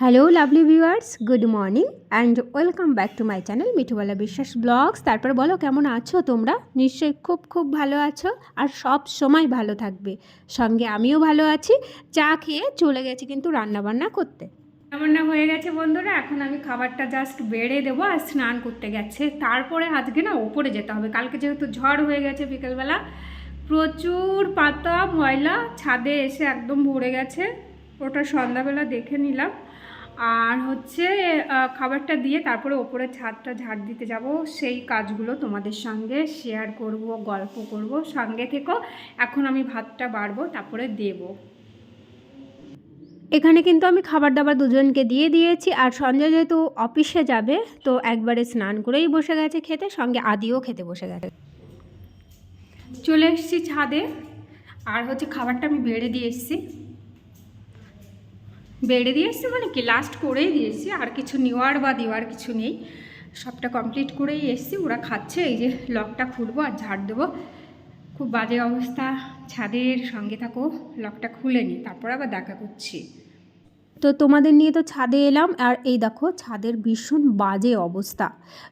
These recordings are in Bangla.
Hello lovely viewers, good morning and welcome back to my channel Mithubala Biswas blogs. তারপর বলো কেমন আছো তোমরা? নিশ্চয়ই খুব খুব ভালো আছো আর সব সময় ভালো থাকবে। সঙ্গে আমিও ভালো আছি। চা খেয়ে চলে গেছি কিন্তু রান্নাবান্না করতে। রান্নাবান্না হয়ে গেছে বন্ধুরা, এখন আমি খাবারটা জাস্ট বেড়ে দেবো আর স্নান করতে গেছে। তারপরে আজকে না ওপরে যেতে হবে, কালকে যেহেতু ঝড় হয়ে গেছে বিকেলবেলা, প্রচুর পাতা ময়লা ছাদে এসে একদম ভরে গেছে। ওটা সন্ধ্যাবেলা দেখে নিলাম। আর হচ্ছে খাবারটা দিয়ে তারপরে ওপরে ছাদটা ঝাড় দিতে যাব। সেই কাজগুলো তোমাদের সঙ্গে শেয়ার করব, গল্প করব, সঙ্গে থেকো। এখন আমি ভাতটা বাড়বো, তারপরে দেব। এখানে কিন্তু আমি খাবার দাবার দুজনকে দিয়ে দিয়েছি। আর সঞ্জয় যেহেতু অফিসে যাবে তো একবারে স্নান করেই বসে গেছে খেতে, সঙ্গে আদিও খেতে বসে গেছে। চলে এসেছি ছাদে, আর হচ্ছে খাবারটা আমি বেড়ে দিয়ে এসেছি। মানে কি লাস্ট করেই দিয়েছি, আর কিছু নেওয়ার বা দেওয়ার কিছু নেই, সবটা কমপ্লিট করেই এসেছি। ওরা খাচ্ছে, এই যে লকটা খুলবো আর ঝাড় দেবো। খুব বাজে অবস্থা ছাদের, সঙ্গে থাকো। লকটা খুলে নিই, তারপর আবার দেখা করছি। তো তোমাদের নিয়ে তো ছাদে এলাম, আর এই দেখো ছাদের ভীষণ বাজে অবস্থা।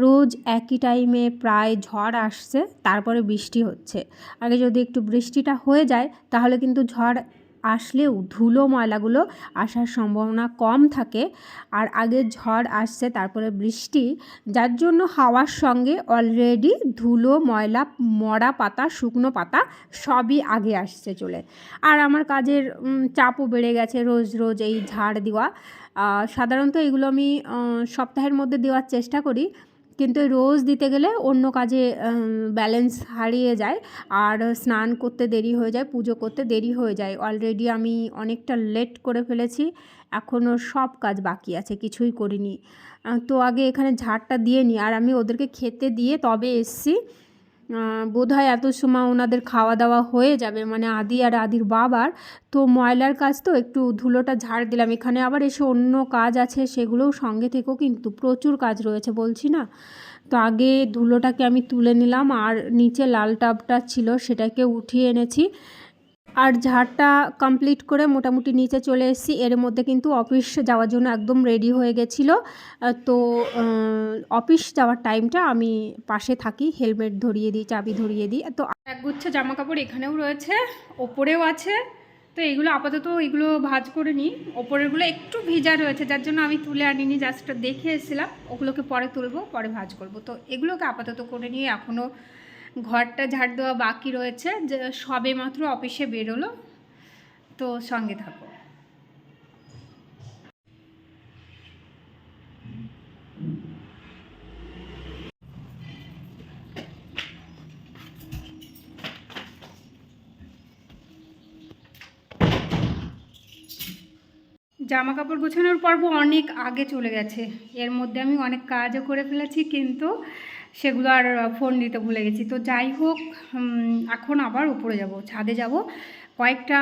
রোজ একই টাইমে প্রায় ঝড় আসছে, তারপরে বৃষ্টি হচ্ছে। আগে যদি একটু বৃষ্টিটা হয়ে যায় তাহলে কিন্তু ঝড় আসলেও ধুলো ময়লাগুলো আসার সম্ভাবনা কম থাকে। আর আগে ঝড় আসছে তারপরে বৃষ্টি, যার জন্য হাওয়ার সঙ্গে অলরেডি ধুলো ময়লা, মরা পাতা, শুকনো পাতা সবই আগে আসছে চলে। আর আমার কাজের চাপও বেড়ে গেছে, রোজ রোজ এই ঝাড় দেওয়া। সাধারণত এগুলো আমি সপ্তাহের মধ্যে দেওয়ার চেষ্টা করি, কিন্তু রোজ দিতে গেলে অন্য কাজে ব্যালেন্স হারিয়ে যায়, আর স্নান করতে দেরি হয়ে যায়, পুজো করতে দেরি হয়ে যায়। অলরেডি আমি অনেকটা লেট করে ফেলেছি, এখনও সব কাজ বাকি আছে, কিছুই করিনি। তো আগে এখানে ঝাড়টা দিয়ে নিই, আর আমি ওদেরকে খেতে দিয়ে তবে এসছি। বোধহয় এত সময় ওনাদের খাওয়া দাওয়া হয়ে যাবে, মানে আদি আর আদির বাবার। তো ময়লার কাজ তো একটু ধুলোটা ঝাড় দিলাম। এখানে আবার এসে অন্য কাজ আছে, সেগুলোও সঙ্গে থেকেও কিন্তু প্রচুর কাজ রয়েছে বলছি না। তো আগে ধুলোটাকে আমি তুলে নিলাম, আর নিচে লাল টাবটা ছিল সেটাকে উঠিয়ে এনেছি। আর ঝাড়টা কমপ্লিট করে মোটামুটি নিচে চলে এসেছি। এর মধ্যে কিন্তু অফিস যাওয়ার জন্য একদম রেডি হয়ে গেছিলো। তো অফিস যাওয়ার টাইমটা আমি পাশে থাকি, হেলমেট ধরিয়ে দিই, চাবি ধরিয়ে দিই। তো একগুচ্ছ জামা কাপড় এখানেও রয়েছে, ওপরেও আছে। তো এইগুলো আপাতত এগুলো ভাঁজ করে নিই। ওপরেরগুলো একটু ভিজা রয়েছে, যার জন্য আমি তুলে আনিনি, জাস্ট দেখে এসেছিলাম। ওগুলোকে পরে তুলবো, পরে ভাঁজ করব। তো এগুলোকে আপাতত করে নিয়ে এখনও ঘরটা ঝাড় দেওয়া বাকি রয়েছে, যে সবে মাত্র অফিসে বেরোলো। তো সঙ্গে থাকো। জামা কাপড় গোছানোর পর্ব অনেক আগে চলে গেছে, এর মধ্যে আমি অনেক কাজও করে ফেলেছি, কিন্তু সেগুলো আর ফোন দিতে ভুলে গেছি। তো যাই হোক, এখন আবার উপরে যাব, ছাদে যাব। কয়েকটা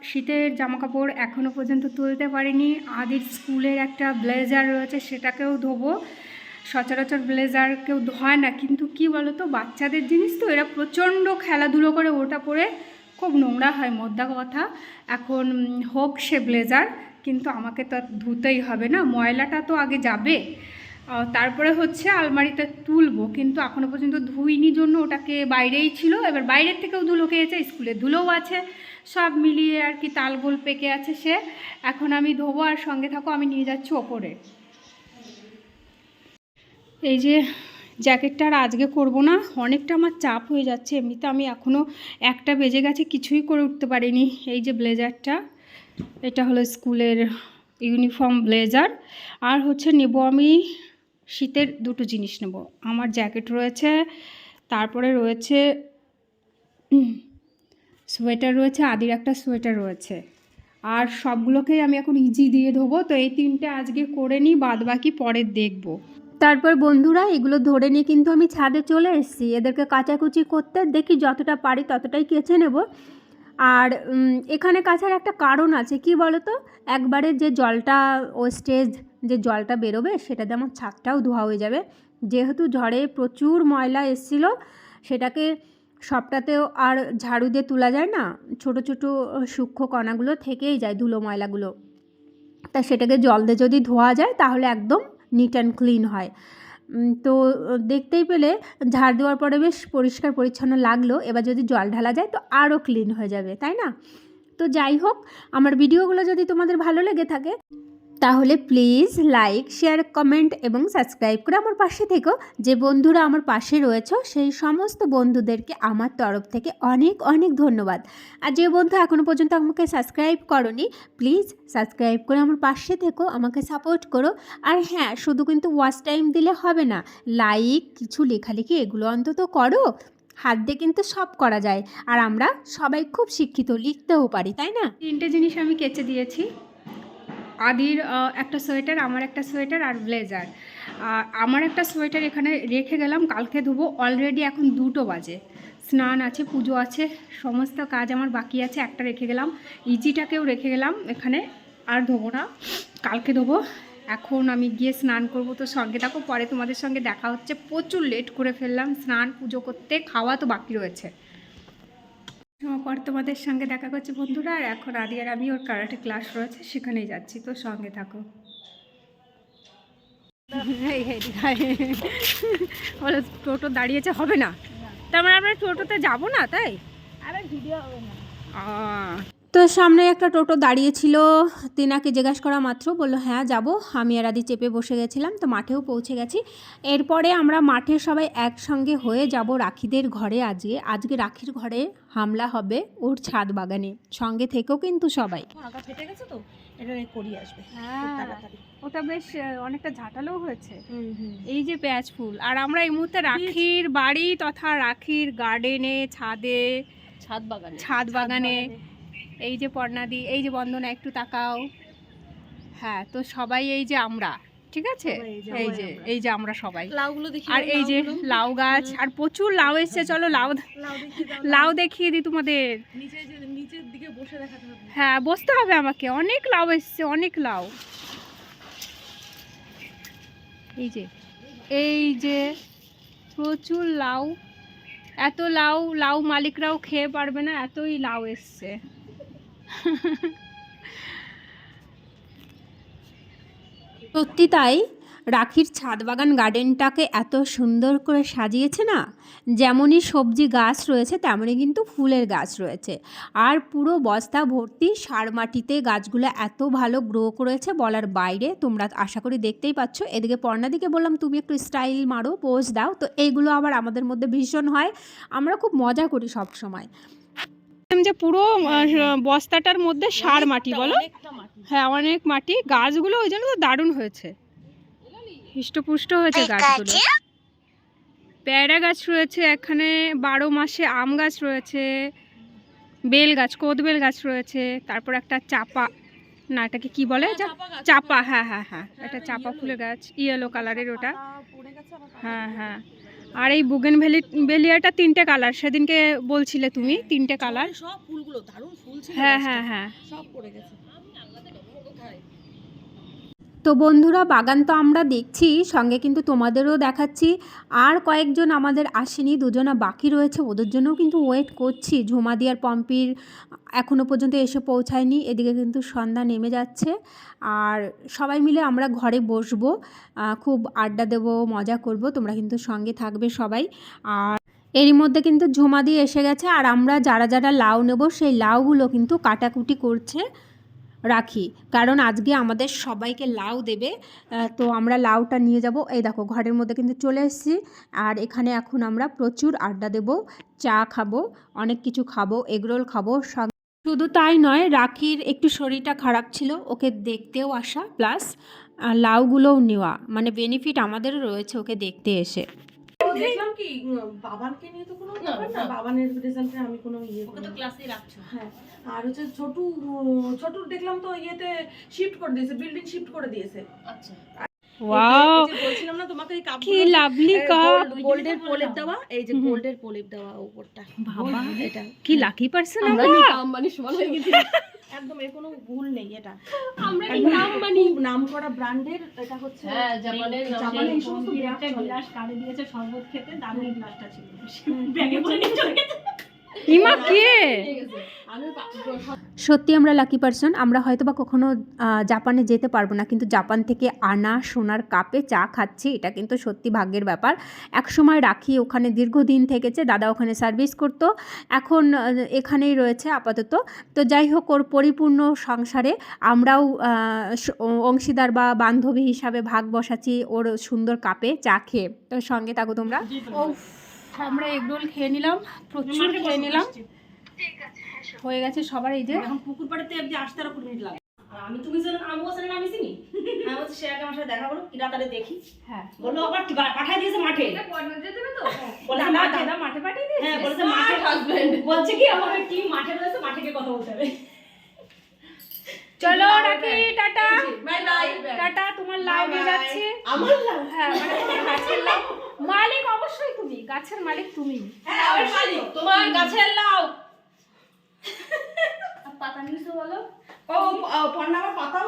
শীতের জামা কাপড় এখনও পর্যন্ত তুলতে পারিনি। আদির স্কুলের একটা ব্লেজার রয়েছে, সেটাকেও ধোবো। সচরাচর ব্লেজার কেউ ধোয় না, কিন্তু কি বলো তো, বাচ্চাদের জিনিস তো, এরা প্রচণ্ড খেলাধুলো করে, ওটা পরে খুব নোংরা হয় মোদ্দা কথা। এখন হোক সে ব্লেজার, কিন্তু আমাকে তো ধুতেই হবে না, ময়লাটা তো আগে যাবে। তারপরে হচ্ছে আলমারিতে তুলবো, কিন্তু এখনও পর্যন্ত ধুইনি জন্য ওটাকে বাইরেই ছিল। এবার বাইরের থেকেও ধুলো খেয়েছে, স্কুলে ধুলোও আছে, সব মিলিয়ে আর কি তালগোল পেকে আছে সে। এখন আমি ধোবো, আর সঙ্গে থাকো, আমি নিয়ে যাচ্ছি ওপরে। এই যে জ্যাকেটটা আর আজকে করবো না, অনেকটা আমার চাপ হয়ে যাচ্ছে। এমনিতে আমি এখনও 1টা বেজে গেছে, কিছুই করে উঠতে পারিনি। এই যে ব্লেজারটা, এটা হলো স্কুলের ইউনিফর্ম ব্লেজার। আর হচ্ছে নেব আমি শীতের দুটো জিনিস নেব। আমার জ্যাকেট রয়েছে, তারপরে রয়েছে সোয়েটার রয়েছে, আদির একটা সোয়েটার রয়েছে। আর সবগুলোকেই আমি এখন ইজি দিয়ে ধোবো। তো এই 3টে আজকে করে নিই, বাদ বাকি পরে দেখবো। তারপর বন্ধুরা এগুলো ধরে নিয়ে কিন্তু আমি ছাদে চলে এসেছি এদেরকে কাচাকুচি করতে। দেখি যতটা পারি ততটাই কেচে নেব। আর এখানে কাচার একটা কারণ আছে, কি বলো তো, একবারে যে জলটা ওয়েস্টেজ, যে জলটা বেরোবে সেটাতে আমার ছাদটাও ধোয়া হয়ে যাবে। যেহেতু ঝড়ে প্রচুর ময়লা এসেছিলো, সেটাকে সবটাতেও আর ঝাড়ু দিয়ে তোলা যায় না, ছোটো ছোটো সূক্ষ্ম কণাগুলো থেকেই যায়, ধুলো ময়লাগুলো। তা সেটাকে জল দিয়ে যদি ধোয়া যায় তাহলে একদম নিট অ্যান্ড ক্লিন হয়। তো দেখতেই পেলে ঝাড় দেওয়ার পরে বেশ পরিষ্কার পরিচ্ছন্ন লাগলো। এবার যদি জল ঢালা যায় তো আরও ক্লিন হয়ে যাবে, তাই না? তো যাই হোক, আমার ভিডিওগুলো যদি তোমাদের ভালো লেগে থাকে তাহলে প্লিজ লাইক, শেয়ার, কমেন্ট এবং সাবস্ক্রাইব করে আমার পাশে থেকো। যে বন্ধুরা আমার পাশে রয়েছে সেই সমস্ত বন্ধুদেরকে আমার তরফ থেকে অনেক অনেক ধন্যবাদ। আর যে বন্ধু এখনও পর্যন্ত আমাকে সাবস্ক্রাইব করোনি, প্লিজ সাবস্ক্রাইব করে আমার পাশে থেকো, আমাকে সাপোর্ট করো। আর হ্যাঁ, শুধু কিন্তু ওয়াচ টাইম দিলে হবে না, লাইক, কিছু লেখালেখি এগুলো অন্তত করো। হাত দিয়ে কিন্তু সব করা যায়, আর আমরা সবাই খুব শিক্ষিত, লিখতেও পারি, তাই না? 3টে জিনিস আমি কেচে দিয়েছি। আদির একটা সোয়েটার, আমার একটা সোয়েটার আর ব্লেজার। আমার একটা সোয়েটার এখানে রেখে গেলাম, কালকে ধোবো। অলরেডি এখন 2টো বাজে, স্নান আছে, পুজো আছে, সমস্ত কাজ আমার বাকি আছে। একটা রেখে গেলাম, ইজিটাকেও রেখে গেলাম এখানে, আর ধোবো না, কালকে ধোবো। এখন আমি গিয়ে স্নান করব, তো সঙ্গে থাকো, পরে তোমাদের সঙ্গে দেখা হচ্ছে। প্রচুর লেট করে ফেললাম স্নান পুজো করতে, খাওয়া তো বাকি রয়েছে। পর তোমাদের সঙ্গে দেখা করছি বন্ধুরা। আর এখন আদি আর আমি, ওর কারাটে ক্লাস রয়েছে, সেখানেই যাচ্ছি, তো সঙ্গে থাকো। বলো টোটো দাঁড়িয়েছে, হবে না? তার মানে আমরা টোটোতে যাবো না, তাই? আরে ভিডিও হবে না। তো সামনে একটা টোটো দাঁড়িয়েছিল, তিনাকে জিজ্ঞাসা করা মাত্র বললো হ্যাঁ যাব। আমি আর আদি চেপে বসে গেছিলাম, তো মাঠেও পৌঁছে গেছি। এরপরে আমরা মাঠে সবাই একসঙ্গে হয়ে যাব রাখিদের ঘরে। আজকে রাখির ঘরে হামলা হবে ওর ছাদ বাগানে, সঙ্গে থেকেও কিন্তু সবাই। আগা ফেটে গেছে তো এটা করিয়ে আসবে। হ্যাঁ, ওটা বেশ অনেকটা ঝাঁটালো হয়েছে। এই যে পেঁয়াজ ফুল, আর আমরা এই মুহূর্তে রাখির বাড়ি তথা রাখির গার্ডেনে, ছাদ বাগানে। এই যে পর্ণাদি, এই যে বন্দনা, একটু তাকাও। হ্যাঁ, তো সবাই এই যে আমরা, ঠিক আছে, এই যে আমরা সবাই। লাউগুলো দেখি, আর এই যে লাউ গাছ, আর প্রচুর লাউ এসছে। চলো লাউ দেখিয়ে দিই তোমাদের। নিচের দিকে বসে দেখাতে হবে। হ্যাঁ, বসতে হবে আমাকে, অনেক লাউ এসছে, অনেক লাউ। এই যে প্রচুর লাউ, এত লাউ মালিকরাও খেয়ে পারবে না, এতই লাউ এসছে। সত্যি তাই, রাখির ছাদ বাগান গার্ডেনটাকে এত সুন্দর করে সাজিয়েছে না। যেমনই সবজি গাছ রয়েছে তেমনই কিন্তু ফুলের গাছ রয়েছে, আর পুরো বস্তা ভর্তি সার মাটিতে গাছগুলো এত ভালো গ্রো করেছে বলার বাইরে। তোমরা আশা করি দেখতেই পাচ্ছ। এদিকে পর্ণাদিকে বললাম তুমি একটু স্টাইল মারো, পোজ দাও, তো এইগুলো আবার আমাদের মধ্যে ভীষণ হয়, আমরা খুব মজা করি সব সময়। যে পুরো বস্তাটার মধ্যে সার মাটি, বলো? হ্যাঁ, অনেক মাটি। গাছগুলো ওই জন্য তো দারুণ হয়েছে, হৃষ্টপুষ্ট হয়েছে গাছগুলো। পেয়ারা গাছ রয়েছে এখানে, 12 মাসে আম গাছ রয়েছে, বেল গাছ, কোদবেল গাছ রয়েছে, তারপর একটা চাপা, না এটাকে কি বলে, চাপা, হ্যাঁ হ্যাঁ হ্যাঁ, এটা চাপা ফুলের গাছ, ইয়েলো কালারের ওটা। হ্যাঁ হ্যাঁ, আর এই বুগেনভেলিয়াটা 3টে কালার, সেদিনকে বলছিলে তুমি 3টে কালার। সব ফুলগুলো দারুণ ফুল ছিল। হ্যাঁ হ্যাঁ হ্যাঁ, সব পড়ে গেছে। তো বন্ধুরা, বাগান তো আমরা দেখছি, সঙ্গে কিন্তু তোমাদেরও দেখাচ্ছি। আর কয়েকজন আমাদের আসেনি, 2জনা বাকি রয়েছে, ওদের জন্যও কিন্তু ওয়েট করছি। ঝুমাদি আর পম্পির এখনও পর্যন্ত এসে পৌঁছায়নি। এদিকে কিন্তু সন্ধ্যা নেমে যাচ্ছে, আর সবাই মিলে আমরা ঘরে বসবো, খুব আড্ডা দেবো, মজা করব। তোমরা কিন্তু সঙ্গে থাকবে সবাই। আর এরই মধ্যে কিন্তু ঝুমাদি এসে গেছে, আর আমরা যারা যারা লাউ নেব সেই লাউগুলো কিন্তু কাটাকুটি করছে রাখি, কারণ আজকে আমাদের সবাইকে লাউ দেবে। তো আমরা লাউটা নিয়ে যাব। এই দেখো, ঘরের মধ্যে কিন্তু চলে এসেছি, আর এখানে এখন আমরা প্রচুর আড্ডা দেব, চা খাবো, অনেক কিছু খাবো, এগরোল খাবো। শুধু তাই নয়, রাখির একটু শরীরটা খারাপ ছিল, ওকে দেখতেও আসা, প্লাস লাউগুলোও নেওয়া, মানে বেনিফিট আমাদেরও রয়েছে ওকে দেখতে এসে। দেখলাম কি বাবানকে নিয়ে তো কোনো ব্যাপার না, বাবানের রেজাল্টে আমি কোনো ওকে তো ক্লাসেই রাখছো। হ্যাঁ, আর হচ্ছে ছোটুর দেখলাম তো ইয়েতে শিফট করে দিয়েছে, বিল্ডিং শিফট করে দিয়েছে। আচ্ছা, ওয়াও, বলছিলাম না তোমাকে, এই কাপ কি লাভলি কাপ, গোল্ডের প্রলেপ দেওয়া, এই যে গোল্ডের প্রলেপ দেওয়া উপরটা। বাবা, এটা কি লাকি পারসন, আমরা আম্বানি সমান হয়ে গেছি একদম। এর কোনো ভুল নেই, এটা আমরা আম্বানি নাম করা ব্র্যান্ডের। এটা হচ্ছে হ্যাঁ, জাপানের সমস্ত গ্লাস কাটে দিয়েছে শরবত খেতে, দারুণ গ্লাসটা ছিল, ব্যাগে ভরে নিয়ে চলে গেছে। ইমা কে? সত্যি আমরা লাকি পারসন। আমরা হয়তো বা কখনো জাপানে যেতে পারবো না, কিন্তু জাপান থেকে আনা সোনার কাপে চা খাচ্ছি, এটা কিন্তু সত্যি ভাগ্যের ব্যাপার। একসময় রাখি ওখানে দীর্ঘদিন থেকেছে, দাদা ওখানে সার্ভিস করতো, এখন এখানেই রয়েছে আপাতত। তো যাই হোক, ওর পরিপূর্ণ সংসারে আমরাও অংশীদার বা বান্ধবী হিসাবে ভাগ বসাচ্ছি ওর সুন্দর কাপে চা খেয়ে। তো সঙ্গে থাকো তোমরা। ও, আমরা এগরোল খেয়ে নিলাম, প্রচুর খেয়ে নিলাম, হয়ে গেছে সবার। এই যে এখন পুকুর পাড়েতে আপনি আসতে আর 5 মিনিট লাগে। আর আমি তুমি যেন আমি ওখানে নামিছিনি, আমি বলছি সে আগে আমার সাথে দেখা করো, কিরা তারে দেখি। হ্যাঁ, বললো আবার পাঠিয়ে দিয়েছে মাঠে। এটা পড়নে যেতে হবে তো, বলে না মাঠে দাদা মাঠে পাঠিয়ে দিয়েছে। হ্যাঁ, বলেছে মাঠে হাজবেন্ড বলছে কি আমাকে কি মাঠে রয়েছে, মাঠে গিয়ে কথা বলতে হবে। চলো রাখি, টাটা বাই বাই। টাটা। তোমার লাইভে যাচ্ছে আমার লাভ। হ্যাঁ, মানে তোমার গাছের লাউ মালিক, অবশ্যই তুমি গাছের মালিক তুমি। হ্যাঁ, আমার মালিক তোমার গাছের লাউ। পাতা নিছো বলো। ও পন্না আমার পাতাও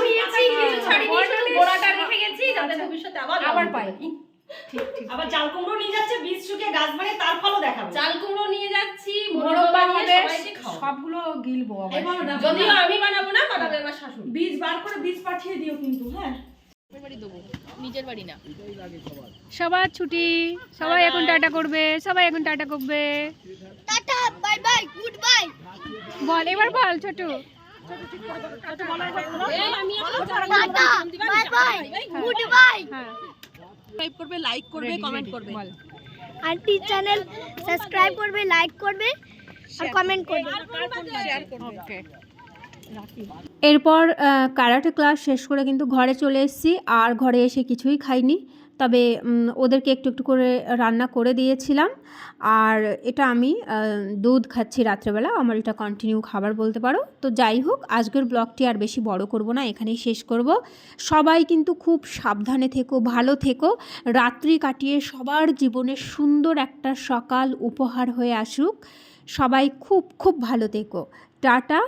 নিয়েছি, কিছু ছাড়িনি, শুধু গোড়াটা রেখে গেছি যাতে আচ্ছা। ভবিষ্যতে আবার পাই। ঠিক ঠিক। আবার চাল কুমড়ো নিয়ে যাচ্ছে, বীজ শুকিয়ে গাছ বানিয়ে তার ফলও দেখাবো। চাল কুমড়ো নিয়ে যাচ্ছি, মোরব্বা হবে, সবাইকে খাও। সবগুলো গিলবো আবার। যদিও আমি বানাবো না, বানাবে আমার শাশুড়ি। বীজ বার করে বীজ পাঠিয়ে দিও কিন্তু। হ্যাঁ, বাড়ি দেবো, নিজের বাড়ি না। সবার ছুটি, সবাই এখন টাটা করবে, সবাই এখন টাটা করবে। টাটা বাই বাই গুড বাই বল এবার, বল ছোট। এই আমি এখন টাটা বাই বাই গুড বাই হ্যাঁ, সাবস্ক্রাইব করবে, লাইক করবে, কমেন্ট করবে। বল। আন্টি চ্যানেল সাবস্ক্রাইব করবে, লাইক করবে আর কমেন্ট করবে। শেয়ার করবে। ওকে। এরপর ক্যারাটে ক্লাস শেষ করে কিন্তু ঘরে চলে এসেছি, আর ঘরে এসে কিছুই খাইনি, তবে ওদেরকে একটু একটু করে রান্না করে দিয়েছিলাম। আর এটা আমি দুধ খাচ্ছি রাত্রেবেলা, আমার এটা কন্টিনিউ খাবার বলতে পারো। তো যাই হোক, আজকের ব্লগটি আর বেশি বড় করব না, এখানেই শেষ করব। সবাই কিন্তু খুব সাবধানে থেকো, ভালো থেকো, রাত্রি কাটিয়ে সবার জীবনে সুন্দর একটা সকাল উপহার হয়ে আসুক। সবাই খুব খুব ভালো থেকো। Tata,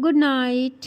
good night.